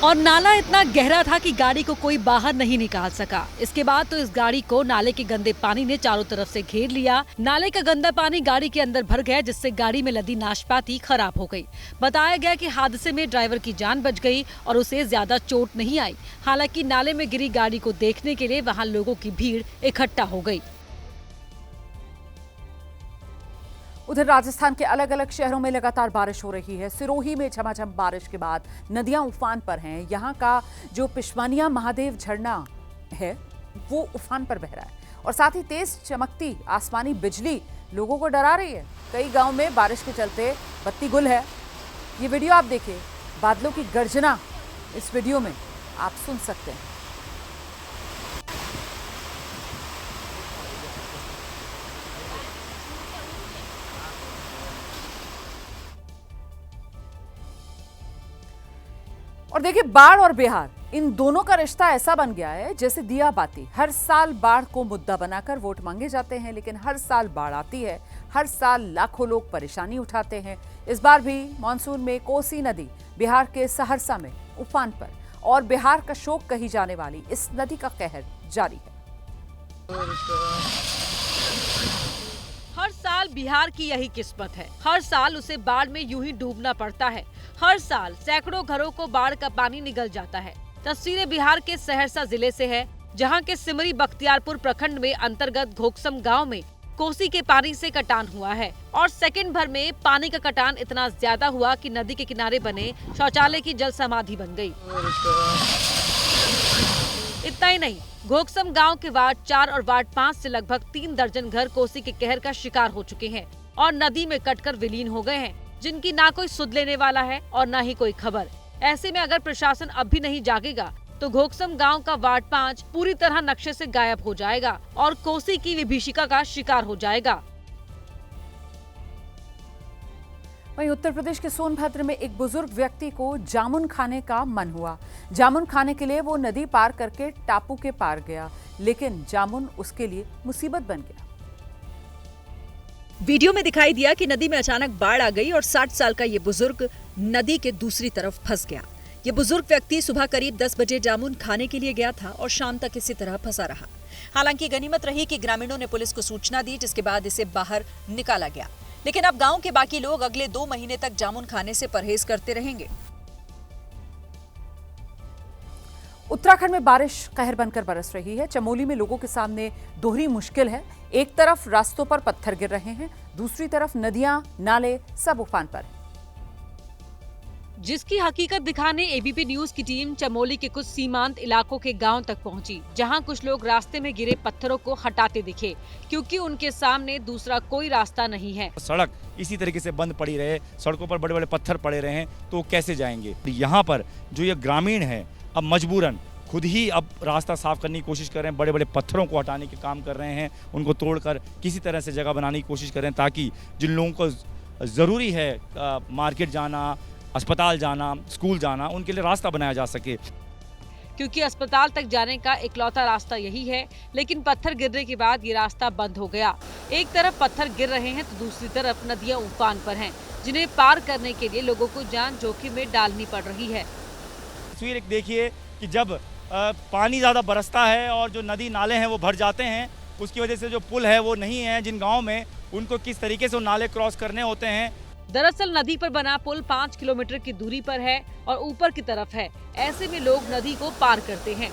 और नाला इतना गहरा था कि गाड़ी को कोई बाहर नहीं निकाल सका। इसके बाद तो इस गाड़ी को नाले के गंदे पानी ने चारों तरफ से घेर लिया। नाले का गंदा पानी गाड़ी के अंदर भर गया, जिससे गाड़ी में लदी नाशपाती खराब हो गई। बताया गया कि हादसे में ड्राइवर की जान बच गई और उसे ज्यादा चोट नहीं आई। हालांकि नाले में गिरी गाड़ी को देखने के लिए वहाँ लोगों की भीड़ इकट्ठा हो गई। उधर राजस्थान के अलग अलग शहरों में लगातार बारिश हो रही है। सिरोही में झमाझम बारिश के बाद नदियां उफान पर हैं। यहां का जो पिशवानिया महादेव झरना है वो उफान पर बह रहा है और साथ ही तेज चमकती आसमानी बिजली लोगों को डरा रही है। कई गांव में बारिश के चलते बत्ती गुल है। ये वीडियो आप देखिए, बादलों की गर्जना इस वीडियो में आप सुन सकते हैं। और देखिए, बाढ़ और बिहार, इन दोनों का रिश्ता ऐसा बन गया है जैसे दिया बाती। हर साल बाढ़ को मुद्दा बनाकर वोट मांगे जाते हैं, लेकिन हर साल बाढ़ आती है, हर साल लाखों लोग परेशानी उठाते हैं। इस बार भी मानसून में कोसी नदी बिहार के सहरसा में उफान पर और बिहार का शोक कही जाने वाली इस नदी का कहर जारी है। हर साल बिहार की यही किस्मत है। हर साल उसे बाढ़ में यूं ही डूबना पड़ता है। हर साल सैकड़ों घरों को बाढ़ का पानी निगल जाता है। तस्वीरें बिहार के सहरसा जिले से है, जहां के सिमरी बख्तियारपुर प्रखंड में अंतर्गत घोकसम गांव में कोसी के पानी से कटान हुआ है और सेकंड भर में पानी का कटान इतना ज्यादा हुआ कि नदी के किनारे बने शौचालय की जल समाधि बन गई। इतना ही नहीं, घोकसम गांव के वार्ड 4 और वार्ड 5 से लगभग 3 दर्जन घर कोसी के कहर का शिकार हो चुके हैं और नदी में कटकर विलीन हो गए हैं, जिनकी ना कोई सुध लेने वाला है और ना ही कोई खबर। ऐसे में अगर प्रशासन अब भी नहीं जागेगा तो घोकसम गांव का वार्ड 5 पूरी तरह नक्शे से गायब हो जाएगा और कोसी की विभीषिका का शिकार हो जाएगा। वहीं उत्तर प्रदेश के सोनभद्र में एक बुजुर्ग व्यक्ति को जामुन खाने का मन हुआ। जामुन खाने के लिए वो नदी पार करके टापू के पार गया, लेकिन जामुन उसके लिए मुसीबत बन गया। वीडियो में दिखाई दिया कि नदी में अचानक बाढ़ आ गई और 60 साल का ये बुजुर्ग नदी के दूसरी तरफ फंस गया। ये बुजुर्ग व्यक्ति सुबह करीब 10 बजे जामुन खाने के लिए गया था और शाम तक इसी तरह फंसा रहा। हालांकि गनीमत रही कि ग्रामीणों ने पुलिस को सूचना दी, जिसके बाद इसे बाहर निकाला गया। लेकिन अब गांव के बाकी लोग अगले 2 महीने तक जामुन खाने से परहेज करते रहेंगे। उत्तराखंड में बारिश कहर बनकर बरस रही है। चमोली में लोगों के सामने दोहरी मुश्किल है। एक तरफ रास्तों पर पत्थर गिर रहे हैं, दूसरी तरफ नदियां, नाले सब उफान पर। जिसकी हकीकत दिखाने एबीपी न्यूज की टीम चमोली के कुछ सीमांत इलाकों के गांव तक पहुंची, जहां कुछ लोग रास्ते में गिरे पत्थरों को हटाते दिखे, क्योंकि उनके सामने दूसरा कोई रास्ता नहीं है। सड़क इसी तरीके से बंद पड़ी रहे, सड़कों पर बड़े बड़े पत्थर पड़े रहे तो कैसे जाएंगे। यहाँ पर जो ये ग्रामीण है अब मजबूरन खुद ही अब रास्ता साफ करने की कोशिश कर रहे हैं, बड़े बड़े पत्थरों को हटाने के काम कर रहे हैं, उनको तोड़कर किसी तरह से जगह बनाने की कोशिश कर रहे हैं, ताकि जिन लोगों को ज़रूरी है मार्केट जाना, अस्पताल जाना, स्कूल जाना, उनके लिए रास्ता बनाया जा सके। क्योंकि अस्पताल तक जाने का इकलौता रास्ता यही है, लेकिन पत्थर गिरने के बाद ये रास्ता बंद हो गया। एक तरफ पत्थर गिर रहे हैं तो दूसरी तरफ नदियां उफान पर हैं, जिन्हें पार करने के लिए लोगों को जान जोखिम में डालनी पड़ रही है। तस्वीर एक देखिए कि जब पानी ज़्यादा बरसता है और जो नदी नाले हैं वो भर जाते हैं, उसकी वजह से जो पुल है वो नहीं है जिन गाँव में, उनको किस तरीके से वो नाले क्रॉस करने होते हैं। दरअसल नदी पर बना पुल 5 किलोमीटर की दूरी पर है और ऊपर की तरफ है। ऐसे में लोग नदी को पार करते हैं।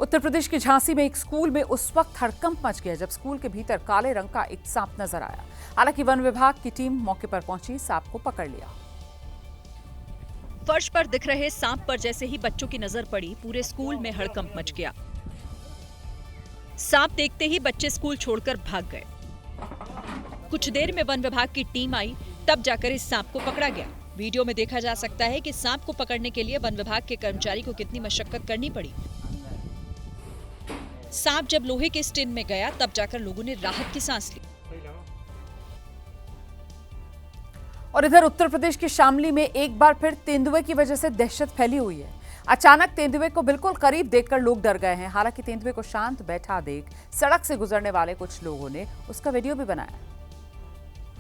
उत्तर प्रदेश के झांसी में एक स्कूल में उस वक्त हड़कंप मच गया जब स्कूल के भीतर काले रंग का एक सांप नजर आया। हालांकि वन विभाग की टीम मौके पर पहुंची, सांप को पकड़ लिया। फर्श पर दिख रहे सांप पर जैसे ही बच्चों की नजर पड़ी, पूरे स्कूल में हड़कंप मच गया। सांप देखते ही बच्चे स्कूल छोड़कर भाग गए। कुछ देर में वन विभाग की टीम आई, तब जाकर इस सांप को पकड़ा गया। वीडियो में देखा जा सकता है कि सांप को पकड़ने के लिए वन विभाग के कर्मचारी को कितनी मशक्कत करनी पड़ी। सांप जब लोहे के स्टिन में गया, तब जाकर लोगों ने राहत की सांस ली। और इधर उत्तर प्रदेश के शामली में एक बार फिर तेंदुए की वजह से दहशत फैली हुई है। अचानक तेंदुए को बिल्कुल करीब देखकर लोग डर गए हैं। हालांकि तेंदुए को शांत बैठा देख सड़क से गुजरने वाले कुछ लोगों ने उसका वीडियो भी बनाया।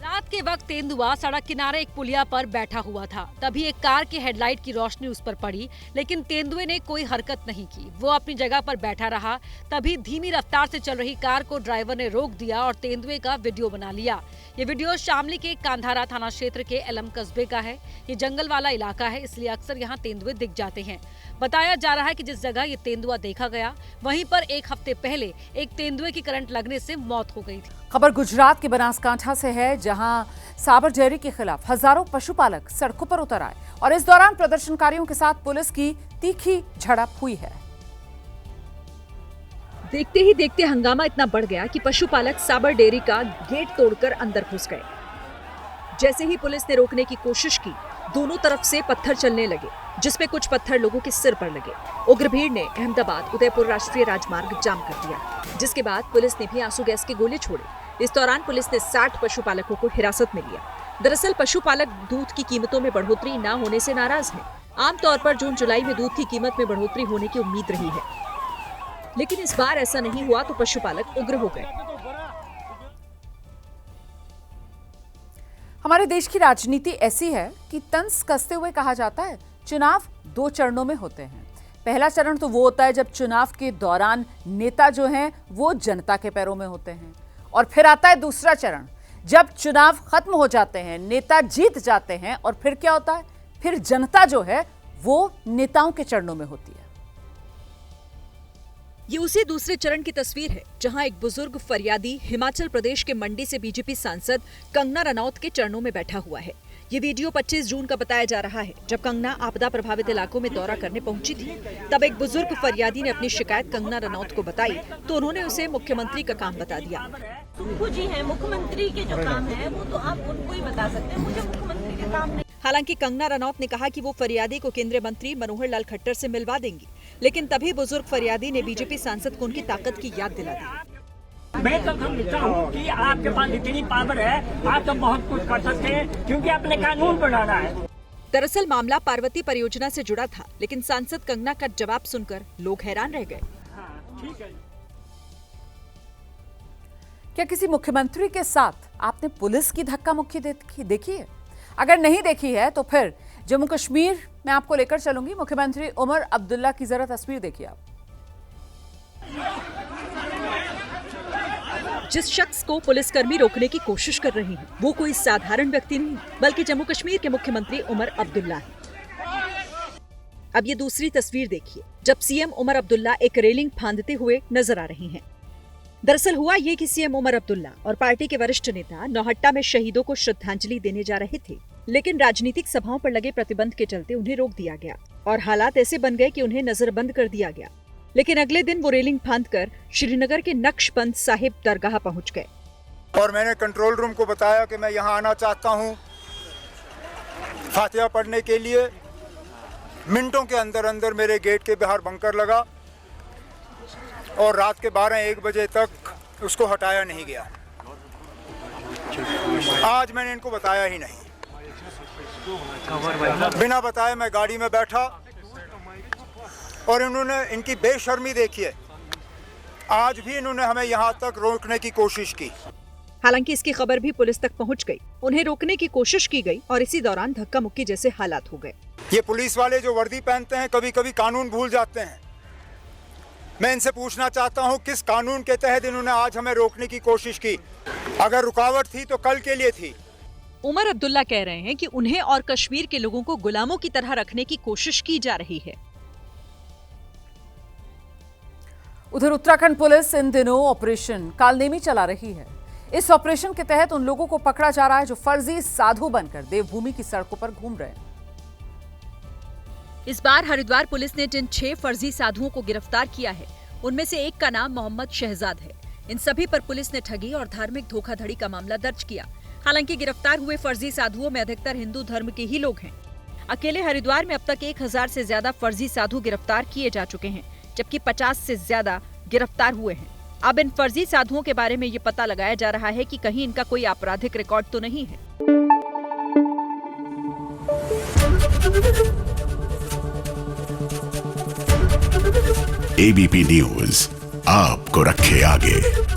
रात के वक्त तेंदुआ सड़क किनारे एक पुलिया पर बैठा हुआ था। तभी एक कार की हेडलाइट की रोशनी उस पर पड़ी, लेकिन तेंदुए ने कोई हरकत नहीं की। वो अपनी जगह पर बैठा रहा। तभी धीमी रफ्तार से चल रही कार को ड्राइवर ने रोक दिया और तेंदुए का वीडियो बना लिया। ये वीडियो शामली के कांधारा थाना क्षेत्र के एलम कस्बे का है। ये जंगल वाला इलाका है, इसलिए अक्सर यहाँ तेंदुए दिख जाते हैं। बताया जा रहा है कि जिस जगह ये तेंदुआ देखा गया, वहीं पर एक हफ्ते पहले एक तेंदुए की करंट लगने से मौत हो गई थी। खबर गुजरात के बनासकांठा से है, जहां साबर डेयरी के खिलाफ हजारों पशुपालक सड़कों पर उतर आए और इस दौरान प्रदर्शनकारियों के साथ पुलिस की तीखी झड़प हुई है। देखते ही देखते हंगामा इतना बढ़ गया कि पशुपालक साबर डेयरी का गेट तोड़कर अंदर घुस गए। जैसे ही पुलिस ने रोकने की कोशिश की, दोनों तरफ से पत्थर चलने लगे, जिसमें कुछ पत्थर लोगों के सिर पर लगे। उग्र भीड़ ने अहमदाबाद उदयपुर राष्ट्रीय राजमार्ग जाम कर दिया, जिसके बाद पुलिस ने भी आंसू गैस के गोले छोड़े। इस दौरान पुलिस ने 60 पशुपालकों को हिरासत में लिया। दरअसल पशुपालक दूध की कीमतों में बढ़ोतरी न होने से नाराज हैं। आमतौर पर जून जुलाई में दूध की कीमत में बढ़ोतरी होने की उम्मीद रही है, लेकिन इस बार ऐसा नहीं हुआ तो पशुपालक उग्र हो गए। हमारे देश की राजनीति ऐसी है कि तंज कसते हुए कहा जाता है, चुनाव 2 चरणों में होते हैं। पहला चरण तो वो होता है जब चुनाव के दौरान नेता जो हैं वो जनता के पैरों में होते हैं, और फिर आता है दूसरा चरण जब चुनाव खत्म हो जाते हैं, नेता जीत जाते हैं, और फिर क्या होता है, फिर जनता जो है वो नेताओं के चरणों में होती है। ये उसी दूसरे चरण की तस्वीर है, जहां एक बुजुर्ग फरियादी हिमाचल प्रदेश के मंडी से बीजेपी सांसद कंगना रनौत के चरणों में बैठा हुआ है। ये वीडियो 25 जून का बताया जा रहा है, जब कंगना आपदा प्रभावित इलाकों में दौरा करने पहुंची थी। तब एक बुजुर्ग फरियादी ने अपनी शिकायत कंगना रनौत को बताई, तो उन्होंने उसे मुख्यमंत्री का काम बता दिया। जी है, मुख्यमंत्री के जो काम है वो तो आप उनको ही बता सकते हैं, मुझे मुख्यमंत्री के काम नहीं। हालांकि कंगना रनौत ने कहा कि वो फरियादी को केंद्रीय मंत्री मनोहर लाल खट्टर से मिलवा देंगी, लेकिन तभी बुजुर्ग फरियादी ने बीजेपी सांसद को उनकी ताकत की याद दिला दी। मैं तो समझता हूँ कि आपके पास इतनी पावर है, आप तो बहुत कुछ कर सकते हैं, क्योंकि आपने कानून बनाना है। दरअसल मामला पार्वती परियोजना से जुड़ा था, लेकिन सांसद कंगना का जवाब सुनकर लोग हैरान रह गए। क्या किसी मुख्यमंत्री के साथ आपने पुलिस की धक्का मुक्की देखी है? अगर नहीं देखी है तो फिर जम्मू कश्मीर में आपको लेकर चलूंगी। मुख्यमंत्री उमर अब्दुल्ला की जरा तस्वीर देखिए आप। जिस शख्स को पुलिसकर्मी रोकने की कोशिश कर रहे हैं वो कोई साधारण व्यक्ति नहीं, बल्कि जम्मू कश्मीर के मुख्यमंत्री उमर अब्दुल्ला हैं। अब ये दूसरी तस्वीर देखिए, जब सीएम उमर अब्दुल्ला एक रेलिंग फांदते हुए नजर आ रहे हैं। दरअसल हुआ ये कि सीएम उमर अब्दुल्ला और पार्टी के वरिष्ठ नेता नौहट्टा में शहीदों को श्रद्धांजलि देने जा रहे थे, लेकिन राजनीतिक सभाओं पर लगे प्रतिबंध के चलते उन्हें रोक दिया गया और हालात ऐसे बन गए कि उन्हें नजरबंद कर दिया गया। लेकिन अगले दिन वो रेलिंग फांदकर श्रीनगर के नक्शबंद साहिब दरगाह पहुंच गए और मैंने कंट्रोल रूम को बताया कि मैं यहाँ आना चाहता हूँ फातिहा पढ़ने के लिए। मिनटों के अंदर अंदर मेरे गेट के बाहर बंकर लगा और रात के 12-1 बजे तक उसको हटाया नहीं गया। आज मैंने इनको बताया ही नहीं, बिना बताए मैं गाड़ी में बैठा और इन्होंने इनकी बेशर्मी देखिए। आज भी इन्होंने हमें यहाँ तक रोकने की कोशिश की। हालांकि इसकी खबर भी पुलिस तक पहुंच गई, उन्हें रोकने की कोशिश की गई और इसी दौरान धक्का मुक्की जैसे हालात हो गए। ये पुलिस वाले जो वर्दी पहनते हैं कभी कभी कानून भूल जाते हैं। मैं इनसे पूछना चाहता हूँ किस कानून के तहत इन्होंने आज हमें रोकने की कोशिश की? अगर रुकावट थी तो कल के लिए थी। उमर अब्दुल्ला कह रहे हैं कि उन्हें और कश्मीर के लोगों को गुलामों की तरह रखने की कोशिश की जा रही है। उधर उत्तराखंड पुलिस इन दिनों ऑपरेशन कालनेमी चला रही है। इस ऑपरेशन के तहत उन लोगों को पकड़ा जा रहा है जो फर्जी साधु बनकर देवभूमि की सड़कों पर घूम रहे हैं। इस बार हरिद्वार पुलिस ने जिन 6 फर्जी साधुओं को गिरफ्तार किया है, उनमें से एक का नाम मोहम्मद शहजाद है। इन सभी पर पुलिस ने ठगी और धार्मिक धोखाधड़ी का मामला दर्ज किया। हालांकि गिरफ्तार हुए फर्जी साधुओं में अधिकतर हिंदू धर्म के ही लोग हैं। अकेले हरिद्वार में अब तक 1000 से ज्यादा फर्जी साधु गिरफ्तार किए जा चुके हैं, जबकि 50 से ज्यादा गिरफ्तार हुए हैं। अब इन फर्जी साधुओं के बारे में ये पता लगाया जा रहा है कि कहीं इनका कोई आपराधिक रिकॉर्ड तो नहीं है। एबीपी न्यूज आपको रखे आगे।